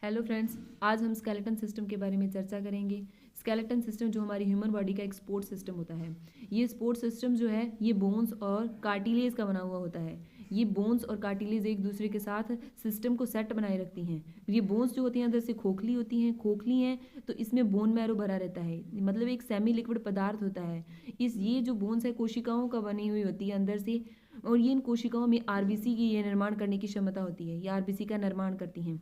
Hello friends, आज हम skeleton system के बारे में चर्चा करेंगे। स्केलेटन सिस्टम जो हमारी ह्यूमन बॉडी का एक सपोर्ट सिस्टम होता है। ये सपोर्ट सिस्टम जो है ये बोन्स और कार्टिलेज का बना हुआ होता है। ये बोन्स और कार्टिलेज एक दूसरे के साथ सिस्टम को सेट बनाए रखती हैं। ये बोन्स जो होती हैं अंदर से खोखली हैं तो इसमें बोन मैरो भरा रहता है, मतलब एक सेमी लिक्विड पदार्थ होता है। ये जो बोन्स है कोशिकाओं का बनी हुई होती है अंदर से, और ये इन कोशिकाओं में आरबीसी की ये निर्माण करने की क्षमता होती है। ये आरबीसी का निर्माण करती हैं।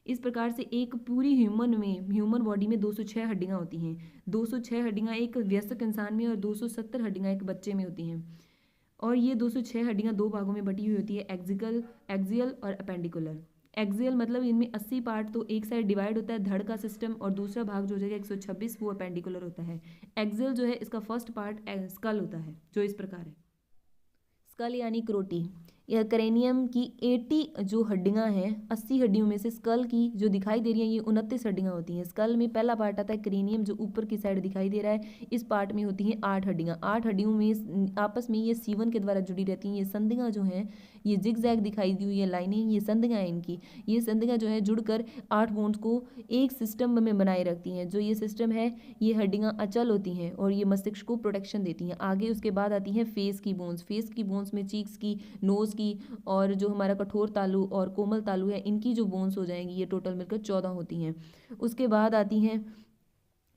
इस प्रकार से एक पूरी ह्यूमन बॉडी में 206 हड्डियां होती हैं। 206 हड्डियां एक वयस्क इंसान में और 270 हड्डियां एक बच्चे में होती हैं। और ये 206 हड्डियां दो भागों में बटी हुई होती है, एक्सियल और अपेंडिकुलर। एक्सियल मतलब इनमें 80 पार्ट तो एक साइड डिवाइड होता है धड़ का सिस्टम, और दूसरा भाग जो हो जाएगा 126 वो अपेंडिकुलर होता है। एक्सियल जो है इसका फर्स्ट पार्ट स्कल होता है, जो इस प्रकार है। स्कल यानी क्रोटी। यह क्रेनियम की 80 जो हड्डियां हैं, 80 हड्डियों में से स्कल की जो दिखाई दे रही हैं ये 29 हड्डियां होती हैं। स्कल में पहला पार्ट आता है क्रेनियम जो ऊपर की साइड दिखाई दे रहा है। इस पार्ट में होती हैं 8 हड्डियां। 8 हड्डियों में आपस में ये सीवन के द्वारा जुड़ी रहती हैं। ये संधियां जो हैं, ये जिग जैग दिखाई दी हुई है लाइनें, ये संधियां हैं इनकी। ये संधियां जो है जुड़कर 8 बोन्स को एक सिस्टम में बनाए रखती हैं। जो ये सिस्टम है, ये हड्डियां अचल होती हैं और ये मस्तिष्क को प्रोटेक्शन देती हैं। आगे उसके बाद आती हैं फेस की बोन्स। फेस की बोन्स में चीक्स की, नोज की, और जो हमारा कठोर तालु और कोमल तालु है, इनकी जो बोन्स हो जाएंगी ये टोटल मिलकर 14 होती हैं। उसके बाद आती हैं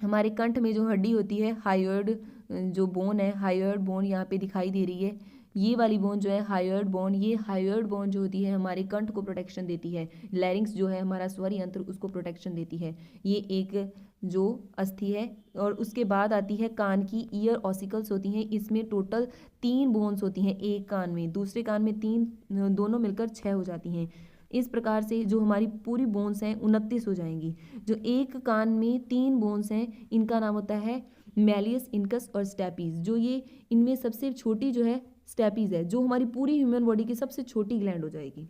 हमारे कंठ में जो हड्डी होती है, हायोइड जो बोन है, हायोइड बोन यहाँ पे दिखाई दे रही है। ये वाली बोन जो है हायोइड बोन, ये हायोइड बोन जो होती है हमारे कंठ को प्रोटेक्शन देती है। लैरिंक्स जो है हमारा स्वर यंत्र, उसको प्रोटेक्शन देती है। ये एक जो अस्थि है। और उसके बाद आती है कान की ईयर ऑसिकल्स होती हैं। इसमें टोटल 3 बोन्स होती हैं एक कान में, दूसरे कान में 3, दोनों मिलकर 6 हो जाती हैं। इस प्रकार से जो हमारी पूरी बोन्स हैं 29 हो जाएंगी। जो एक कान में 3 बोन्स हैं इनका नाम होता है मैलियस, इनकस और स्टेपीज। जो ये इनमें सबसे छोटी जो है स्टेपीज है, जो हमारी पूरी ह्यूमन बॉडी की सबसे छोटी ग्लैंड हो जाएगी।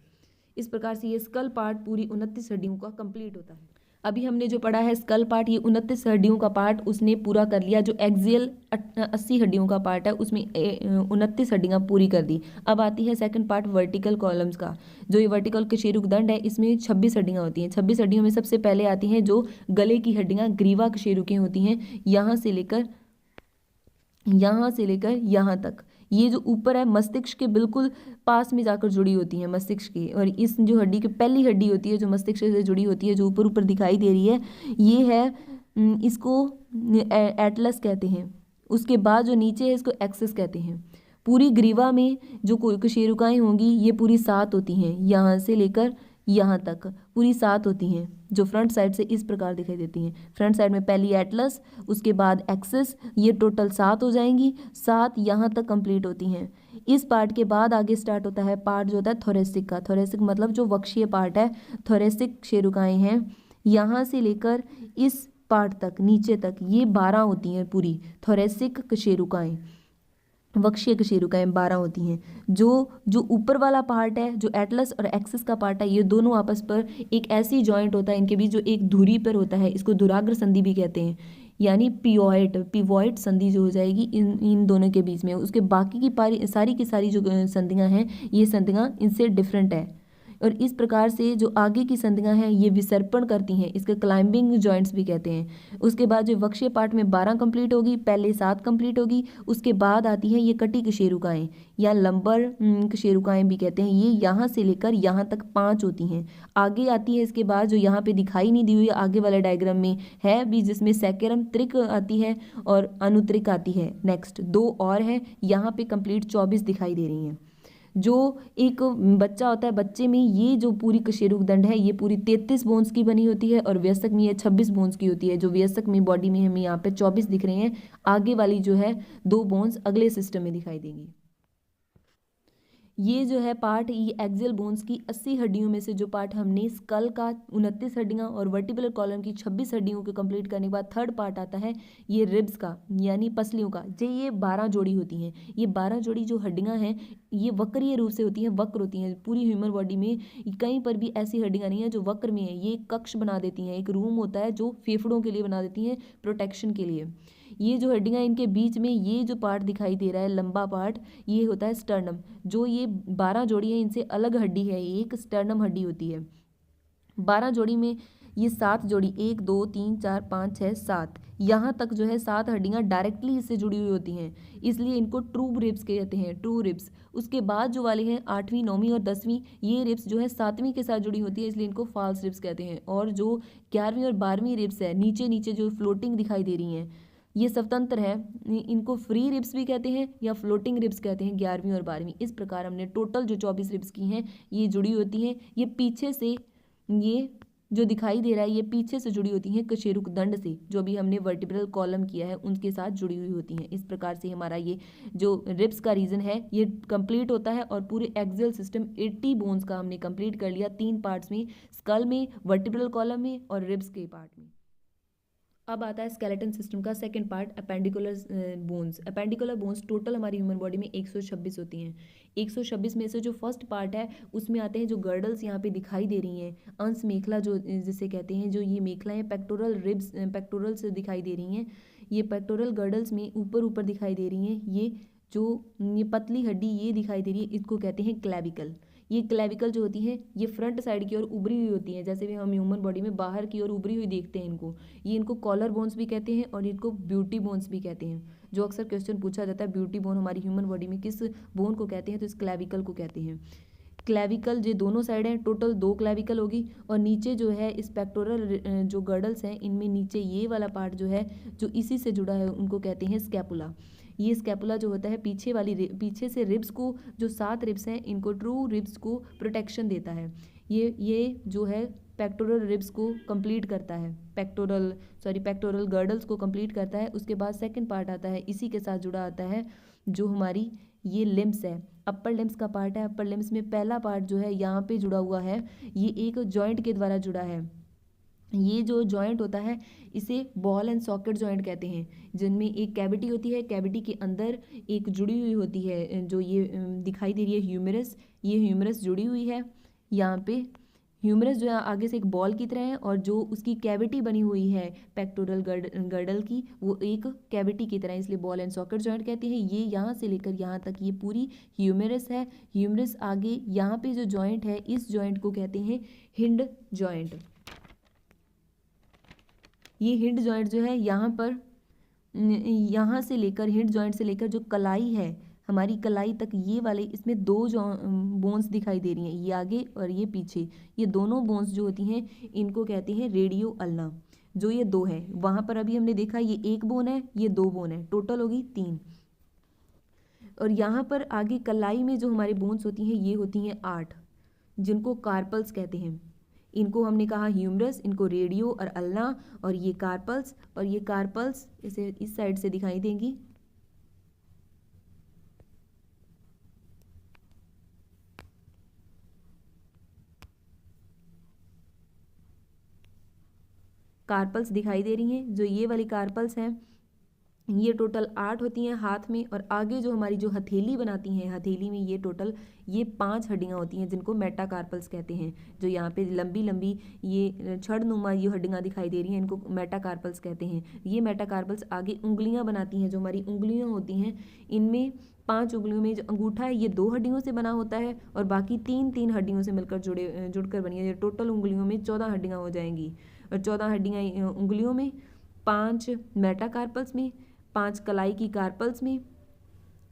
इस प्रकार से ये स्कल पार्ट पूरी 29 हड्डियों का कंप्लीट होता है। अभी हमने जो पढ़ा है स्कल पार्ट, ये 29 हड्डियों का पार्ट उसने पूरा कर लिया। जो एक्सियल 80 हड्डियों का पार्ट है उसमें 29 हड्डियां पूरी कर दी। अब आती है सेकंड पार्ट वर्टिकल कॉलम्स का। जो ये वर्टिकल कशेरुकदंड है इसमें 26 हड्डियां होती हैं। 26 हड्डियों में सबसे पहले आती हैं जो गले की हड्डियां, ग्रीवा कशेरुकें होती हैं। यहाँ से लेकर यहाँ तक, ये जो ऊपर है मस्तिष्क के बिल्कुल पास में जाकर जुड़ी होती है मस्तिष्क की। और इस जो हड्डी की पहली हड्डी होती है जो मस्तिष्क से जुड़ी होती है, जो ऊपर ऊपर दिखाई दे रही है, ये है इसको एटलस कहते हैं। उसके बाद जो नीचे है इसको एक्सिस कहते हैं। पूरी ग्रीवा में जो कशेरुकाएं होंगी ये पूरी 7 होती हैं, यहाँ से लेकर यहाँ तक पूरी 7 होती हैं, जो फ्रंट साइड से इस प्रकार दिखाई देती हैं। फ्रंट साइड में पहली एटलस, उसके बाद एक्सिस, ये टोटल 7 हो जाएंगी। 7 यहाँ तक कंप्लीट होती हैं। इस पार्ट के बाद आगे स्टार्ट होता है पार्ट जो होता है थोरेसिक का। थोरेसिक मतलब जो वक्षीय पार्ट है, थोरेसिक कशेरुकाएं हैं यहाँ से लेकर इस पार्ट तक नीचे तक, ये 12 होती हैं पूरी थोरेसिक कशेरुकाएं। वक्षीय कशेरुकाएं 12 होती हैं। जो ऊपर वाला पार्ट है, जो एटलस और एक्सिस का पार्ट है, ये दोनों आपस पर एक ऐसी जॉइंट होता है इनके बीच जो एक धुरी पर होता है, इसको धुराग्र संधि भी कहते हैं। यानी पिवॉइट संधि जो हो जाएगी इन दोनों के बीच में। उसके बाकी की सारी की सारी जो संधियां हैं, ये संधियां इनसे डिफरेंट है। और इस प्रकार से जो आगे की संधियां हैं ये विसर्पण करती हैं, इसके क्लाइंबिंग जॉइंट्स भी कहते हैं। उसके बाद जो वक्षीय पार्ट में 12 कंप्लीट होगी, पहले 7 कंप्लीट होगी। उसके बाद आती है ये कटी कशेरुकाएं या लंबर कशेरुकाएं भी कहते हैं। ये यहाँ से लेकर यहाँ तक 5 होती हैं। आगे आती है इसके बाद जो यहाँ पे दिखाई नहीं दी हुई आगे वाले डायग्राम में है भी, जिसमें सैकेरम त्रिक आती है और अनुत्रिक आती है। नेक्स्ट 2 और है, यहाँ पे कंप्लीट 24 दिखाई दे रही हैं। जो एक बच्चा होता है, बच्चे में ये जो पूरी कशेरुकदंड है ये पूरी 33 बोन्स की बनी होती है, और वयस्क में ये 26 बोन्स की होती है। जो वयस्क में बॉडी में हमें यहाँ पे 24 दिख रहे हैं, आगे वाली जो है 2 बोन्स अगले सिस्टम में दिखाई देंगी। ये जो है पार्ट, ये एक्सियल बोन्स की 80 हड्डियों में से जो पार्ट हमने स्कल का 29 हड्डियां और वर्टिब्रल कॉलम की 26 हड्डियों को कंप्लीट करने के बाद थर्ड पार्ट आता है ये रिब्स का, यानी पसलियों का। ये 12 जोड़ी होती हैं। ये 12 जोड़ी जो हड्डियां हैं ये वक्रीय रूप से होती हैं, वक्र होती हैं। पूरी ह्यूमन बॉडी में कहीं पर भी ऐसी हड्डियां नहीं है जो वक्र में है। ये कक्ष बना देती हैं, एक रूम होता है जो फेफड़ों के लिए बना देती हैं, प्रोटेक्शन के लिए। ये जो हड्डियां इनके बीच में ये जो पार्ट दिखाई दे रहा है लंबा पार्ट, ये होता है स्टर्नम। जो ये 12 जोड़ी है इनसे अलग हड्डी है, एक स्टर्नम हड्डी होती है। 12 जोड़ी में ये 7 जोड़ी 1 2 3 4 5 6 7 यहाँ तक जो है 7 हड्डियाँ डायरेक्टली इससे जुड़ी हुई होती हैं, इसलिए इनको ट्रू रिब्स कहते हैं, ट्रू रिब्स। उसके बाद जो वाले हैं 8वीं 9वीं और 10वीं, ये रिब्स जो है 7वीं के साथ जुड़ी होती है, इसलिए इनको फॉल्स रिब्स कहते हैं। और जो 11वीं और 12वीं रिब्स है नीचे नीचे जो फ्लोटिंग दिखाई दे रही हैं, ये स्वतंत्र है, इनको फ्री रिब्स भी कहते हैं या फ्लोटिंग रिब्स कहते हैं 11वीं और 12वीं। इस प्रकार हमने टोटल जो 24 रिब्स की हैं ये जुड़ी होती हैं। ये पीछे से, ये जो दिखाई दे रहा है ये पीछे से जुड़ी होती हैं कशेरुक दंड से, जो भी हमने वर्टिब्रल कॉलम किया है उनके साथ जुड़ी हुई होती हैं। इस प्रकार से हमारा ये जो रिब्स का रीजन है ये कंप्लीट होता है और पूरे एक्सियल सिस्टम 80 बोन्स का हमने कंप्लीट कर लिया 3 पार्ट्स में, स्कल में, वर्टिब्रल कॉलम में और रिब्स के पार्ट में। अब आता है स्केलेटन सिस्टम का second part, appendicular bones. Appendicular bones total हमारी ह्यूमन बॉडी में 126 होती हैं। 126 में से जो फर्स्ट पार्ट है उसमें आते हैं जो गर्डल्स यहाँ पे दिखाई दे रही हैं, अंश मेखला जो जिसे कहते हैं, जो ये मेखलाएं पेक्टोरल रिब्स पेक्टोरल से दिखाई दे रही हैं, ये पेक्टोरल गर्डल्स में ऊपर ऊपर दिखाई दे रही हैं, ये जो ये पतली हड्डी ये दिखाई दे रही है इसको कहते हैं क्लेविकल। ये क्लेविकल जो होती है ये फ्रंट साइड की ओर उभरी हुई होती है, जैसे भी हम ह्यूमन बॉडी में बाहर की ओर उभरी हुई देखते हैं इनको, ये इनको कॉलर बोन्स भी कहते हैं और इनको ब्यूटी बोन्स भी कहते हैं। जो अक्सर क्वेश्चन पूछा जाता है ब्यूटी बोन हमारी ह्यूमन बॉडी में किस बोन को कहते हैं, तो इस क्लेविकल को कहते हैं। क्लेविकल जो दोनों साइड हैं टोटल 2 क्लेविकल होगी और नीचे जो है इस पेक्टोरल जो गर्डल्स हैं इनमें नीचे ये वाला पार्ट जो है जो इसी से जुड़ा है उनको कहते हैं स्कैपुला। ये स्कैपुला जो होता है पीछे से रिब्स को, जो 7 रिब्स हैं इनको ट्रू रिब्स को प्रोटेक्शन देता है। ये जो है पेक्टोरल रिब्स को कंप्लीट करता है, पेक्टोरल गर्डल्स को कंप्लीट करता है। उसके बाद सेकंड पार्ट आता है, इसी के साथ जुड़ा आता है जो हमारी ये लिम्स है, अपर लिम्स का पार्ट है। अपर लिम्स में पहला पार्ट जो है यहाँ पे जुड़ा हुआ है, ये एक जॉइंट के द्वारा जुड़ा है। ये जो जॉइंट होता है इसे बॉल एंड सॉकेट जॉइंट कहते हैं, जिनमें एक कैविटी होती है, कैविटी के अंदर एक जुड़ी हुई होती है जो ये दिखाई दे रही है ह्यूमरस, ये ह्यूमरस जुड़ी हुई है यहाँ पे। ह्यूमरस जो है आगे से एक बॉल की तरह है और जो उसकी कैविटी बनी हुई है पेक्टोरल गर्डल की वो एक कैविटी की तरह है, इसलिए बॉल एंड सॉकेट जॉइंट कहते हैं। ये यहाँ से लेकर यहाँ तक ये पूरी ह्यूमरस है। ह्यूमरस आगे यहाँ पे जो जॉइंट है इस जॉइंट को कहते हैं हिंड जॉइंट। ये हिंड जॉइंट जो है यहाँ पर यहाँ से लेकर हिंड जॉइंट से लेकर जो कलाई है हमारी कलाई तक, ये वाले इसमें 2 बोन्स दिखाई दे रही हैं, ये आगे और ये पीछे। ये दोनों बोन्स जो होती हैं इनको कहते हैं रेडियो अल्ना। जो ये 2 है वहाँ पर अभी हमने देखा ये 1 बोन है, ये 2 बोन है, टोटल होगी 3। और यहाँ पर आगे कलाई में जो हमारे बोन्स होती हैं ये होती हैं 8, जिनको कार्पल्स कहते हैं। इनको हमने कहा ह्यूमरस, इनको रेडियो और अल्ना, और ये कार्पल्स, और ये कार्पल्स इसे इस साइड से दिखाई देंगी। कार्पल्स दिखाई दे रही हैं, जो ये वाली कार्पल्स हैं ये टोटल 8 होती हैं हाथ में, और आगे जो हमारी जो हथेली बनाती हैं हथेली में ये टोटल ये 5 हड्डियाँ होती हैं जिनको मेटाकार्पल्स कहते हैं। जो यहाँ पे लंबी लंबी ये छड़नुमा ये हड्डियाँ दिखाई दे रही हैं इनको मेटाकार्पल्स कहते हैं। ये मेटाकार्पल्स आगे उंगलियाँ बनाती हैं, जो हमारी उंगलियाँ होती हैं इनमें 5 उंगलियों में जो अंगूठा है ये 2 हड्डियों से बना होता है और बाकी 3 हड्डियों से मिलकर जुड़कर बनी है। टोटल उंगलियों में 14 हड्डियाँ हो जाएंगी, और 14 हड्डियाँ उंगलियों में, 5 मेटाकार्पल्स में, 5 कलाई की कार्पल्स में,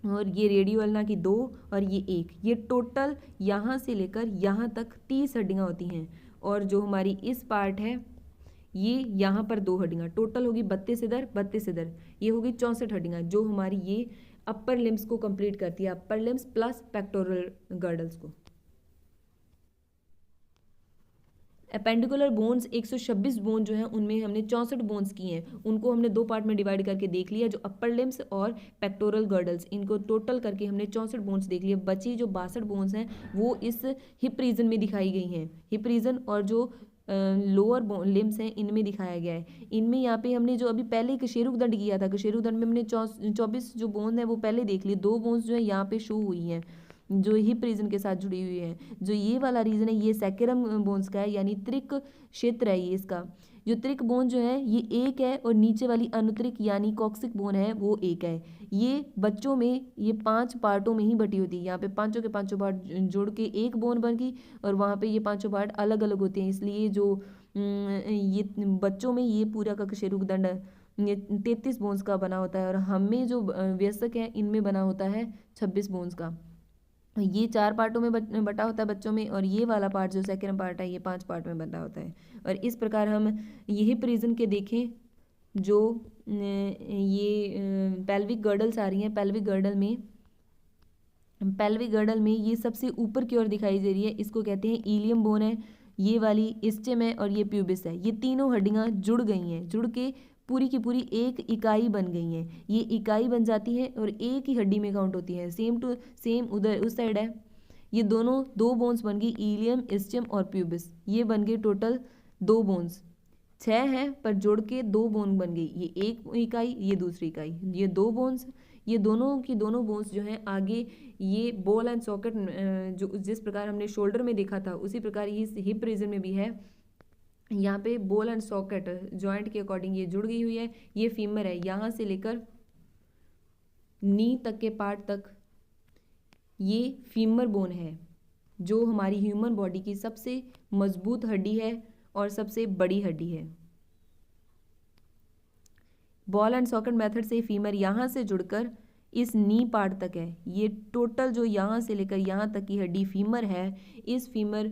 और ये रेडियो अल्ना की 2 और ये 1, ये टोटल यहाँ से लेकर यहाँ तक 30 हड्डियाँ होती हैं। और जो हमारी इस पार्ट है ये यहाँ पर 2 हड्डियाँ, टोटल होगी 32 इधर, ये होगी 64 हड्डियाँ, जो हमारी ये अपर लिम्स को कंप्लीट करती है, upper limbs plus pectoral girdles को। अपेंडिकुलर बोन्स 126 बोन जो हैं उनमें हमने 64 बोन्स की हैं, उनको हमने 2 पार्ट में डिवाइड करके देख लिया, जो अपर लिम्स और पेक्टोरल गर्डल्स, इनको टोटल करके हमने 64 बोन्स देख लिए। बची जो 62 बोन्स हैं वो इस हिप रीजन में दिखाई गई हैं, हिप रीजन और जो लोअर लिम्स हैं इनमें दिखाया गया है। इनमें यहाँ पे हमने जो अभी पहले कशेरुक दंड किया था, कशेरुक दंड में हमने 24 जो बोन है वो पहले देख लिए, 2 बोन्स जो है यहाँ पे शो हुई हैं जो हिप रीजन के साथ जुड़ी हुई है। जो ये वाला रीजन है ये सैकेरम बोन्स का है, यानी त्रिक क्षेत्र है ये इसका। जो त्रिक बोन जो है ये 1 है और नीचे वाली अनुत्रिक यानी कॉक्सिक बोन है वो 1 है। ये बच्चों में ये 5 पार्टों में ही बटी होती है, यहाँ पे पांचों के पार्ट जोड़ के एक बोन बन गई और वहाँ पे ये 5 पार्ट अलग अलग होते हैं, इसलिए जो ये बच्चों में ये पूरा का कशेरुकदंड ये 33 बोन्स का बना होता है, और हमें जो वयस्क है इनमें बना होता है 26 बोन्स का। ये 4 पार्टों में बटा होता है बच्चों में, और ये वाला पार्ट जो सेकेंड पार्ट है ये 5 पार्ट में बटा होता है। और इस प्रकार हम ये हिप रीजन के देखें, जो ये पेल्विक गर्डल्स आ रही हैं, पेल्विक गर्डल में ये सबसे ऊपर की ओर दिखाई दे रही है, इसको कहते हैं इलियम बोन है, ये वाली इस्चम है, और ये प्यूबिस है। ये तीनों हड्डियां जुड़ गई हैं, जुड़ के पूरी की पूरी एक इकाई बन गई हैं। ये इकाई बन जाती है और एक ही हड्डी में काउंट होती है। सेम टू सेम उधर उस साइड है, ये दोनों 2 बोन्स बन गई, इलियम, इस्चम और प्यूबिस। ये बन गए टोटल 2 बोन्स। 6 हैं पर जोड़ के 2 बोन बन गई, ये एक इकाई, ये दूसरी इकाई, ये 2 बोन्स। ये दोनों की दोनों बोन्स जो हैं आगे, ये बॉल एंड सॉकेट, जो जिस प्रकार हमने शोल्डर में देखा था उसी प्रकार ये हिप रीजन में भी है। यहाँ पे बॉल एंड सॉकेट जॉइंट के अकॉर्डिंग ये जुड़ गई हुई है। ये फीमर है, यहाँ से लेकर नी तक के पार्ट तक ये फीमर बोन है, जो हमारी ह्यूमन बॉडी की सबसे मजबूत हड्डी है और सबसे बड़ी हड्डी है। बॉल एंड सॉकेट मेथड से फीमर यहाँ से जुड़कर इस नी पार्ट तक है। ये टोटल जो यहाँ से लेकर यहाँ तक की हड्डी फीमर है, इस फीमर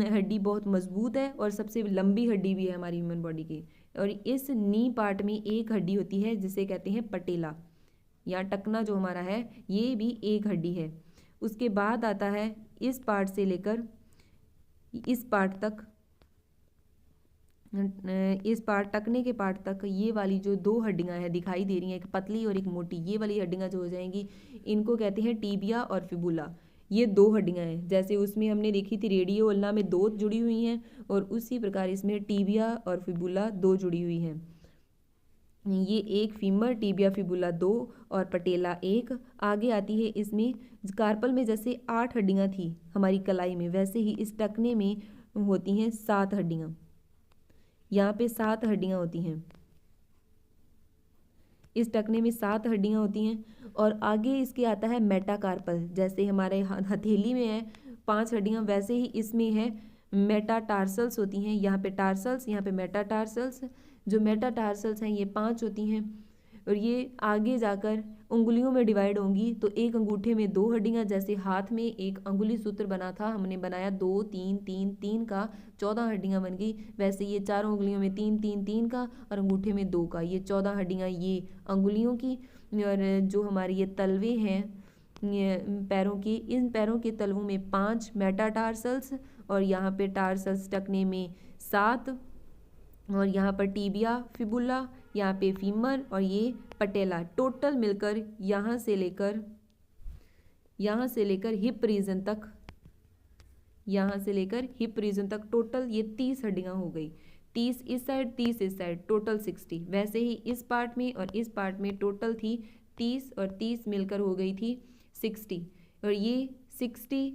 हड्डी बहुत मजबूत है और सबसे लंबी हड्डी भी है हमारी ह्यूमन बॉडी की। और इस नी पार्ट में एक हड्डी होती है जिसे कहते हैं पटेला, या टकना जो हमारा है ये भी एक हड्डी है। उसके बाद आता है इस पार्ट से लेकर इस पार्ट तक, इस पार्ट टकने के पार्ट तक ये वाली जो 2 हड्डियां हैं दिखाई दे रही हैं, एक पतली और एक मोटी, ये वाली हड्डियां जो हो जाएंगी इनको कहते हैं टीबिया और फिबुला। ये 2 हड्डियां हैं, जैसे उसमें हमने देखी थी रेडियो उल्ना में 2 जुड़ी हुई हैं, और उसी प्रकार इसमें टीबिया और फिबुला 2 जुड़ी हुई हैं। ये एक फीमर, टीबिया, फिबुला 2 और पटेला 1। आगे आती है इसमें कार्पल में जैसे 8 हड्डियां थी हमारी कलाई में, वैसे ही इस टकने में होती हैं 7 हड्डियां। यहाँ पे 7 हड्डियां होती हैं, इस टकने में 7 हड्डियां होती हैं। और आगे इसके आता है मेटाकार्पल, जैसे हमारे हथेली में है 5 हड्डियां, वैसे ही इसमें है मेटाटार्सल्स होती हैं। यहाँ पे टार्सल्स, यहाँ पे मेटाटार्सल्स। जो मेटाटार्सल्स हैं ये 5 होती हैं, और ये आगे जाकर उंगलियों में डिवाइड होंगी। तो एक अंगूठे में 2 हड्डियां, जैसे हाथ में एक अंगुली सूत्र बना था, हमने बनाया 2 3 3 3 का, 14 हड्डियां बन गई। वैसे ये चारों उंगलियों में 3 3 3 का और अंगूठे में 2 का, ये 14 हड्डियां ये अंगुलियों की। और जो हमारी ये तलवे हैं पैरों की, इन पैरों के तलवों में 5 मेटाटार्सल्स, और यहाँ पे टार्सल्स टकने में 7, और यहाँ पर टीबिया, फिबुला, यहाँ पे फीमर और ये पटेला, टोटल मिलकर यहाँ से लेकर हिप रीजन तक, यहाँ से लेकर हिप रीजन तक टोटल ये 30 हड्डियाँ हो गई। 30 इस साइड, 30 इस साइड, टोटल 60। वैसे ही इस पार्ट में और इस पार्ट में टोटल थी 30 और 30 मिलकर हो गई थी 60। और ये 60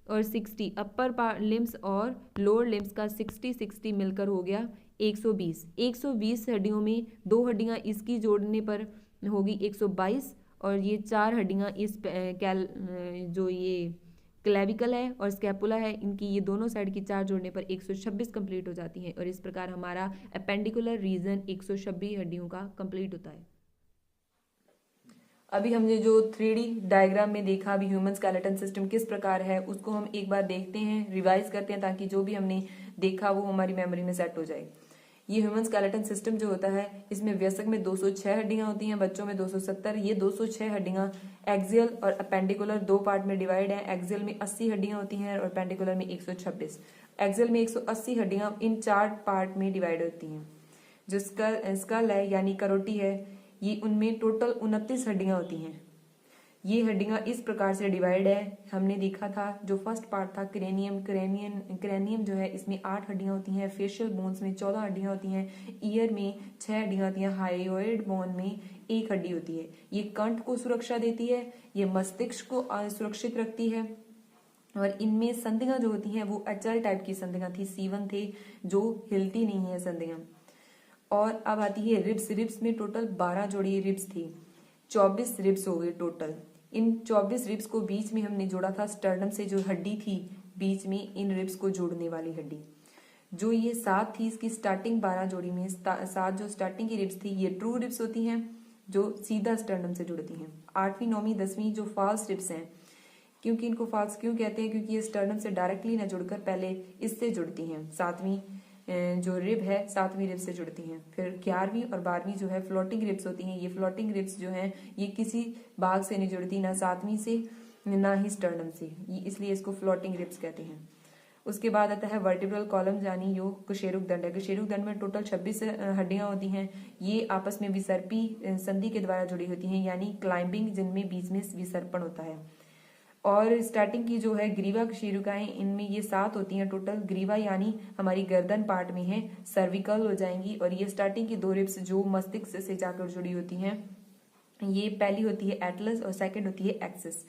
और 60 अपर लिम्स और लोअर लिम्स का 60 मिलकर हो गया 120। 120 हड्डियों में 2 हड्डियां इसकी जोड़ने पर होगी 122, और ये 4 हड्डियां इस जो ये क्लेविकल है और स्कैपुला है, इनकी ये दोनों साइड की 4 जोड़ने पर 126 कंप्लीट हो जाती हैं। और इस प्रकार हमारा अपेंडिकुलर रीजन 126 हड्डियों का कंप्लीट होता है। अभी हमने जो 3D डायग्राम में देखा अभी ह्यूमन स्केलेटन सिस्टम किस प्रकार है, उसको हम एक बार देखते हैं, रिवाइज करते हैं, ताकि जो भी हमने देखा वो हमारी मेमोरी में सेट हो जाए। ये ह्यूमन स्केलेटन सिस्टम जो होता है, इसमें वयस्क में 206 हड्डियां होती हैं, बच्चों में 270। ये 206 हड्डियां एक्सियल और अपेंडिकुलर 2 पार्ट में डिवाइड है। एक्सियल में 80 हड्डियां होती हैं और अपेंडिकुलर में 126। एक्सियल में 180 हड्डियां इन 4 पार्ट में डिवाइड होती हैं। जो स्कल है यानी करोटी है, ये उनमें टोटल 29 हड्डियां होती हैं। ये हड्डियां इस प्रकार से डिवाइड है, हमने देखा था जो फर्स्ट पार्ट था क्रेनियम जो है, इसमें 8 हड्डियां होती हैं। फेशियल बोन्स में 14 हड्डियां होती हैं। ईयर में 6 हड्डियां होती हैं। हाइयोइड बोन में 1 हड्डी होती है। ये कंठ को सुरक्षा देती है, ये मस्तिष्क को सुरक्षित रखती है। और इनमें संधियां जो होती हैं वो एचएल टाइप की संधियां थी, C1 थे, जो हिलती नहीं है संधियां। और अब आती है रिब्स। रिब्स में टोटल 12 जोड़ी रिब्स थी, 24 रिब्स हो गए टोटल। इन 24 रिब्स को बीच में हमने जोड़ा था स्टर्नम से, जो हड्डी थी बीच में इन रिब्स को जोड़ने वाली हड्डी। जो ये 7 थी इसकी स्टार्टिंग 12 जोड़ी में 7 जो स्टार्टिंग की रिब्स थी ये ट्रू रिब्स होती हैं जो सीधा स्टर्नम से जुड़ती हैं। 8वीं 9वीं 10वीं जो फॉल्स रिब्स हैं, क्योंकि इनको फॉल्स क्यों कहते हैं, क्योंकि ये स्टर्नम से डायरेक्टली ना जुड़कर पहले इससे जुड़ती हैं। 7वीं जो रिब है 7वीं रिब से जुड़ती हैं। फिर 11वीं और 12वीं जो है फ्लोटिंग रिब्स होती हैं। ये फ्लोटिंग रिब्स जो हैं ये किसी भाग से नहीं जुड़ती, ना 7वीं से ना ही स्टर्नम से, इसलिए इसको फ्लोटिंग रिब्स कहते हैं। उसके बाद आता है वर्टिब्रल कॉलम, यानी यो कशेरुक दंड है। कशेरुक दंड में टोटल 26 हड्डियां होती हैं। ये आपस में विसर्पी संधि के द्वारा जुड़ी होती हैं, यानी क्लाइंबिंग, जिनमें बीच में विसर्पण होता है। और स्टार्टिंग की जो है ग्रीवा कशेरुकाएं, इनमें ये 7 होती हैं टोटल। ग्रीवा यानी हमारी गर्दन पार्ट में है, सर्विकल हो जाएंगी। और ये स्टार्टिंग की 2 रिब्स जो मस्तिष्क से जाकर जुड़ी होती हैं, ये पहली होती है एटलस और सेकंड होती है एक्सिस।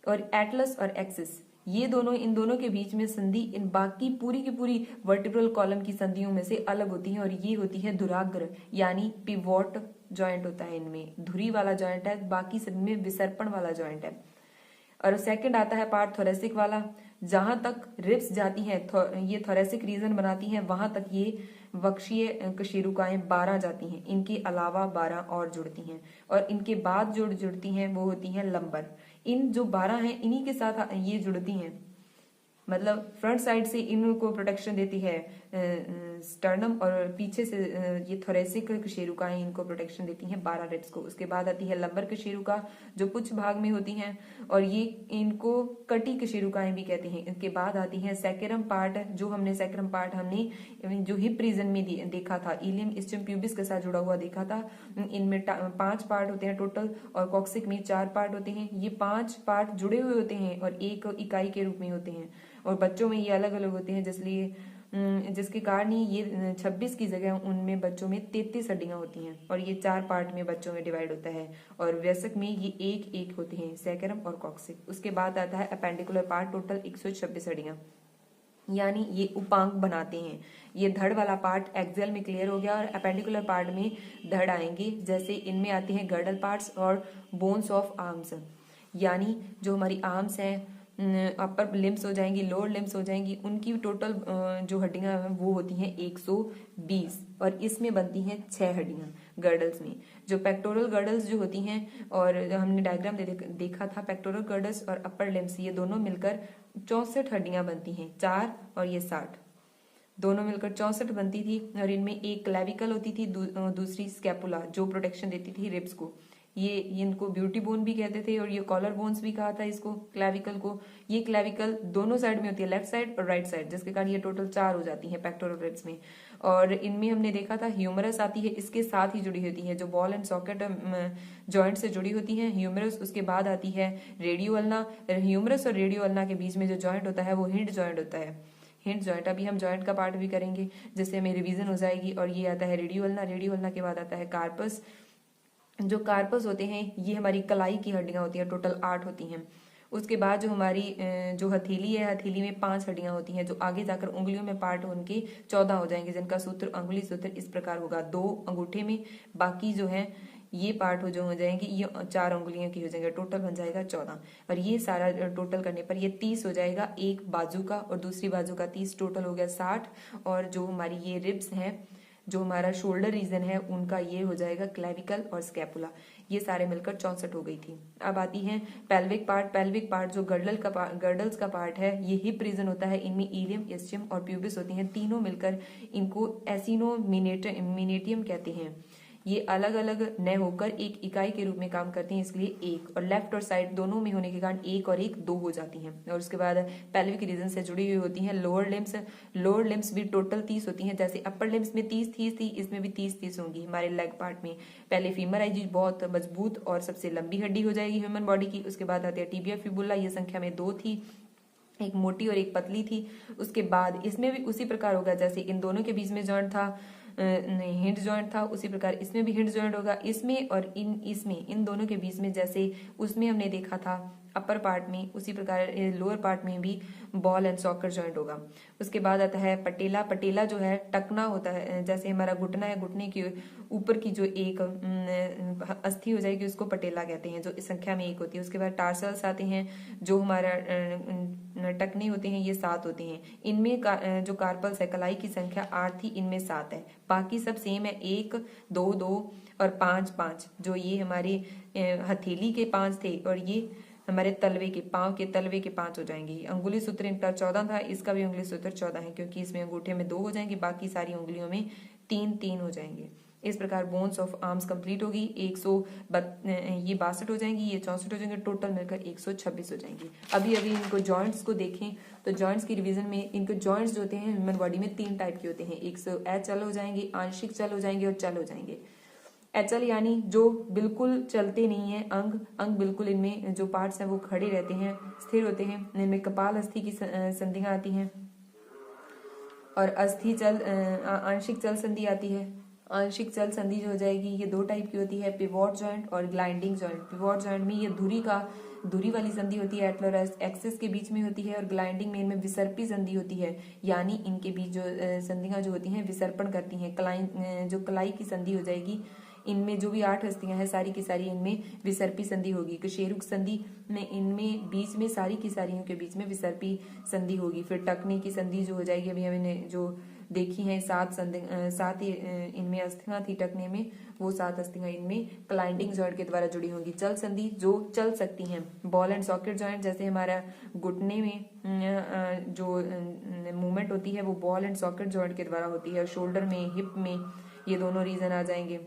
और एटलस और एक्सिस ये दोनों, इन दोनों के बीच में संधि इन बाकी पूरी की पूरी वर्टिब्रल कॉलम की संधियों में से अलग होती है, और ये होती है धुराग्र, यानी पिवोट जॉइंट होता है। इनमें धुरी वाला जॉइंट है, बाकी सब में विसर्पण वाला जॉइंट है। और सेकंड आता है पार्ट थोरेसिक वाला, जहां तक रिब्स जाती हैं, ये थोरेसिक रीजन बनाती हैं, वहां तक ये वक्षीय कशेरुकाएं 12 जाती हैं। इनके अलावा 12 और जुड़ती हैं, और इनके बाद जो जुड़ती हैं वो होती हैं लंबर। इन जो 12 हैं इन्हीं के साथ ये जुड़ती हैं, मतलब फ्रंट साइड से इनको प्रोटेक्शन देती है स्टर्नम, और पीछे से ये थोरेसिक कशेरुकाएं इनको प्रोटेक्शन देती हैं 12 रिब्स को। उसके बाद आती है लंबर कशेरुका जो पुच्छ भाग में होती हैं, और ये इनको कटी कशेरुकाएं भी कहते हैं। इसके बाद आती है सैक्रम पार्ट, जो हमने सैक्रम पार्ट हमने जो हिप रीजन में देखा था, इलियम इस्चियम प्यूबिस के साथ जुड़ा हुआ देखा था। इनमें 5 पार्ट होते हैं टोटल, और कॉक्सिक में 4 पार्ट होते हैं। ये 5 पार्ट जुड़े हुए होते हैं और एक इकाई के रूप में होते हैं, और बच्चों में ये अलग अलग होते हैं, जिसके कारण ही ये 26 की जगह उनमें बच्चों में 33 हड्डियां होती हैं, और ये 4 पार्ट में बच्चों में डिवाइड होता है। और वयस्क में ये एक एक होते हैं, सैक्रम और कॉक्सिक। उसके बाद आता है अपेंडिकुलर पार्ट, टोटल 126 हड्डियां, यानी ये उपांग बनाते हैं। ये धड़ वाला पार्ट एक्सेल में क्लियर हो गया, और अपेंडिकुलर पार्ट में धड़ आएंगे। जैसे इनमें आते हैं गर्डल पार्ट्स और बोन्स ऑफ आर्म्स, यानी जो हमारी आर्म्स हैं, अपर लिम्स हो जाएंगी, लोअर लिम्स हो जाएंगी, उनकी टोटल जो हड्डियां हैं वो होती हैं 120, और इसमें बनती हैं 6 हड्डियां गर्डल्स में। जो पेक्टोरल गर्डल्स जो होती हैं, और हमने डायग्राम देखा था, पेक्टोरल गर्डल्स और अपर लिम्स ये दोनों मिलकर 64 हड्डियां बनती हैं। 4 और ये 60 दोनों मिलकर 64 बनती थी। और इनमें एक क्लेविकल होती थी, दूसरी स्कैपुला जो प्रोटेक्शन देती थी रिब्स को। ये इनको ब्यूटी बोन भी कहते थे, और ये कॉलर बोन्स भी कहा था इसको, क्लेविकल को। ये क्लेविकल दोनों साइड में होती है, लेफ्ट साइड और राइट साइड, जिसके कारण ये टोटल 4 हो जाती हैं पेक्टोरल रिब्स में। और इनमें हमने देखा था ह्यूमरस आती है, इसके साथ ही जुड़ी होती है, जो बॉल एंड सॉकेट जॉइंट से जुड़ी होती है ह्यूमरस। उसके बाद आती है रेडियो अल्ना। ह्यूमरस और रेडियो अल्ना के बीच में जो जॉइंट होता है वो हिंड जॉइंट होता है। हिंड जॉइंट, अभी हम जॉइंट का पार्ट भी करेंगे जिससे हमें रिवीजन हो जाएगी। और ये आता है रेडियो अल्ना। रेडियो अल्ना के बाद आता है कार्पस। जो कार्पस होते हैं ये हमारी कलाई की हड्डियां होती हैं, टोटल 8 होती हैं। उसके बाद जो हमारी जो हथेली है, हथेली में 5 हड्डियां होती हैं, जो आगे जाकर उंगलियों में पार्ट उनके 14 हो जाएंगे, जिनका सूत्र अंगुली सूत्र इस प्रकार होगा। 2 अंगूठे में, बाकी जो है ये पार्ट जो हो जाएंगे ये 4 उंगलियों की हो जाएंगे, टोटल बन जाएगा 14। और ये सारा टोटल करने पर ये 30 हो जाएगा, एक बाजू का और दूसरी बाजू का 30, टोटल हो गया 60। और जो हमारी ये रिब्स हैं, जो हमारा शोल्डर रीजन है, उनका ये हो जाएगा क्लेविकल और स्कैपुला। ये सारे मिलकर 64 हो गई थी। अब आती है पेल्विक पार्ट। पेल्विक पार्ट जो गर्डल्स का पार्ट है, ये हिप रीजन होता है। इनमें इलियम, इस्चियम और प्यूबिस होती हैं, तीनों मिलकर इनको एसिनोमिनेटियम कहते हैं। ये अलग अलग न होकर एक इकाई के रूप में काम करती हैं, इसलिए एक, और लेफ्ट और साइड दोनों में होने के कारण एक और एक 2 हो जाती हैं। और उसके बाद पेल्विक रीजन से जुड़ी हुई होती हैं लोअर लिम्स। लोअर लिम्स भी टोटल 30 होती हैं, जैसे अपर लिम्स में 30 थी, इसमें भी 30 होंगी। हमारे लेग पार्ट में पहले फीमर आई, बहुत मजबूत और सबसे लंबी हड्डी हो जाएगी ह्यूमन बॉडी की। उसके बाद आती है टिबिया फिबुला, ये संख्या में 2 थी, एक मोटी और एक पतली थी। उसके बाद इसमें भी उसी प्रकार होगा, जैसे इन दोनों के बीच में जॉइंट था, हिंड जॉइंट था, उसी प्रकार इसमें भी हिंड जॉइंट होगा। इसमें और इन दोनों के बीच में, जैसे उसमें हमने देखा था अपर पार्ट में, उसी प्रकार लोअर पार्ट में भी बॉल एंड सॉकर जॉइंट होगा। उसके बाद आता है पटेला। पटेला जो है टकना होता है, जैसे हमारा घुटना है, घुटने के ऊपर की जो एक अस्थि हो जाएगी उसको पटेला कहते हैं, जो इस संख्या में 1 होती है। उसके बाद टार्सल्स आते हैं, जो हमारा टकने होते हैं, ये 7 होते हैं। इनमें जो कार्पल्स है, कलाई की संख्या 8 थी, इनमें 7 है। बाकी सब सेम है, 1 2 2 और 5 5। जो ये हमारे हथेली के 5 थे और ये हमारे तलवे के, पांव के तलवे के 5 हो जाएंगे। अंगुली सूत्र इनका 14 था, इसका भी अंगुली सूत्र 14 है, क्योंकि इसमें अंगूठे में 2 हो जाएंगे, बाकी सारी उंगलियों में 3 3 हो जाएंगे। इस प्रकार बोन्स ऑफ आर्म्स कंप्लीट होगी। ये 62 हो जाएंगी, ये 64 हो जाएंगे, टोटल मिलकर 126 हो जाएंगी। अभी इनको जॉइंट्स को देखें तो जॉइंट्स की रिवीजन में इनको जॉइंट्स जो होते हैं ह्यूमन बॉडी में 3 टाइप के होते हैं। एक अचल हो जाएंगे, आंशिक चल हो जाएंगे और चल हो जाएंगे। अचल यानी जो बिल्कुल चलते नहीं है, अंग बिल्कुल इनमें जो पार्ट्स हैं वो खड़े रहते हैं, स्थिर होते हैं। इनमें कपाल अस्थि की संधियां आती हैं और अस्थि चल आंशिक चल संधि आती है। आंशिक चल संधि जो हो जाएगी ये 2 टाइप की होती है, पिवोट जॉइंट और ग्लाइडिंग जॉइंट। पिवोट जॉइंट में ये धुरी वाली संधि होती है, एटलर एक्सिस के बीच में होती है, और ग्लाइडिंग में इनमें विसर्पी संधि होती है, यानी इनके बीच जो संधियां जो होती हैं विसर्पण करती हैं। जो कलाई की संधि हो जाएगी, इनमें जो भी 8 अस्थियां हैं सारी की सारी इनमें विसर्पी संधि होगी। कशेरुक संधि में इनमें बीच में सारी की सारियों के बीच में विसर्पी संधि होगी। फिर टकने की संधि जो हो जाएगी, अभी हमने जो देखी है 7 इनमें अस्थियां थी टकने में, वो 7 अस्थियां इनमें क्लाइंडिंग जॉइंट के द्वारा जुड़ी होंगी। चल संधि जो चल सकती हैं, बॉल एंड सॉकेट जॉइंट, जैसे हमारा घुटने में जो मूवमेंट होती है वो बॉल एंड सॉकेट जॉइंट के द्वारा होती है। शोल्डर में, हिप में ये दोनों रीजन आ जाएंगे।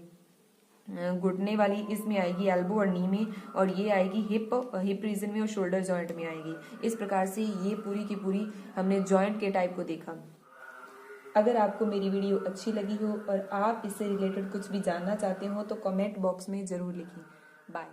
घुटने वाली इसमें आएगी एल्बो और नी में, और ये आएगी हिप रीजन में और शोल्डर जॉइंट में आएगी। इस प्रकार से ये पूरी की पूरी हमने जॉइंट के टाइप को देखा। अगर आपको मेरी वीडियो अच्छी लगी हो और आप इससे रिलेटेड कुछ भी जानना चाहते हो तो कमेंट बॉक्स में ज़रूर लिखिए। बाय।